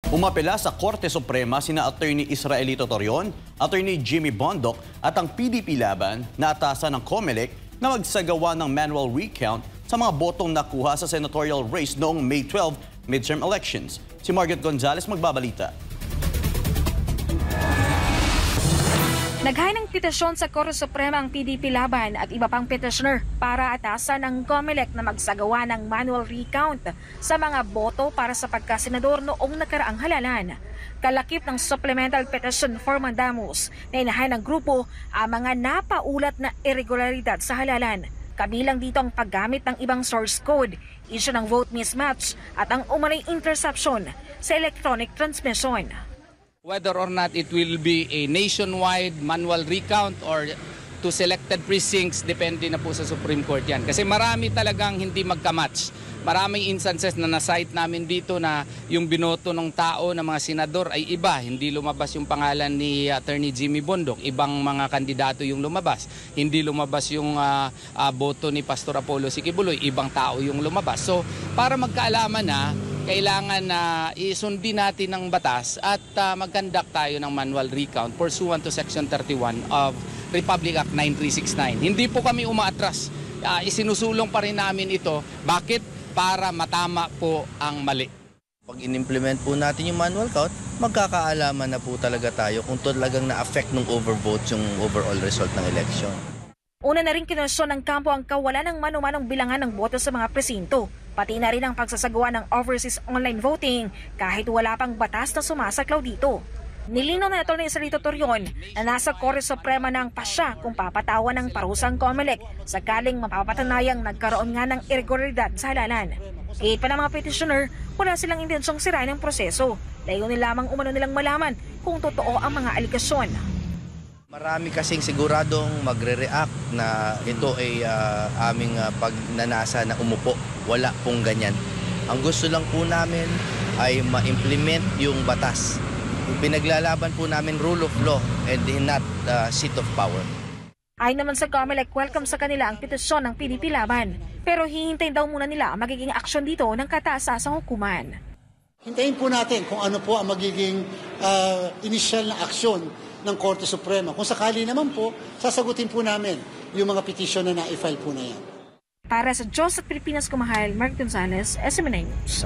Umapela sa Korte Suprema sina Attorney Israelito Torion, Attorney Jimmy Bondoc at ang PDP laban na atasan ng COMELEC na magsagawa ng manual recount sa mga botong nakuha sa senatorial race noong May 12 midterm elections. Si Margaret Gonzalez magbabalita. Naghain ng petisyon sa Korte Suprema ang PDP laban at iba pang petitioner para atasan ng COMELEC na magsagawa ng manual recount sa mga boto para sa pagkasenador noong nakaraang halalan. Kalakip ng supplemental petition for mandamus na inahain ng grupo ang mga napaulat na irregularidad sa halalan. Kabilang dito ang paggamit ng ibang source code, issue ng vote mismatch at ang umanay interception sa electronic transmission. Whether or not it will be a nationwide manual recount or to selected precincts, depende na po sa Supreme Court yan. Kasi marami talagang hindi magkamatch. Maraming instances na na-cite namin dito na yung binoto ng tao ng mga senador ay iba. Hindi lumabas yung pangalan ni Attorney Jimmy Bondoc. Ibang mga kandidato yung lumabas. Hindi lumabas yung boto ni Pastor Apollo Sikibuloy. Ibang tao yung lumabas. So para magkaalaman na, kailangan na isundin natin ng batas at mag-conduct tayo ng manual recount pursuant to Section 31 of Republic Act 9369. Hindi po kami umaatras. Isinusulong pa rin namin ito. Bakit? Para matama po ang mali. Pag in-implement po natin yung manual count, magkakaalaman na po talaga tayo kung talagang na-affect ng overvote yung overall result ng election. Una na rin kinonsyon ng kampo ang kawalan ng mano-manong bilangan ng boto sa mga presinto. Pati na rin ang pagsasagawa ng overseas online voting kahit wala pang batas na sumasaklaw dito. Nilinaw na Atty. Israelito Torion na nasa Korte Suprema ng pasya kung papatawan ng parusang COMELEC sakaling mapapatunayang nagkaroon nga ng irregularidad sa halalan. Kahit pa ng mga petitioner, wala silang intensyong sirain ang proseso. Layunin lamang umano nilang malaman kung totoo ang mga aligasyon. Marami kasing siguradong magre-react na ito ay aming pagnanasa na umupo. Wala pong ganyan. Ang gusto lang po namin ay ma-implement yung batas. Pinaglalaban po namin rule of law and not seat of power. Ay naman sa COMELEC, welcome sa kanila ang petisyon ng PDP laban. Pero hihintayin daw muna nila ang magiging aksyon dito ng kataas-asang hukuman. Hintayin po natin kung ano po ang magiging initial na aksyon ng Korte Suprema. Kung sakali naman po, sasagutin po namin yung mga petisyon na na-file po na yan. Para sa Diyos at Pilipinas Kumahal, Mark Gonzalez, SMNA News.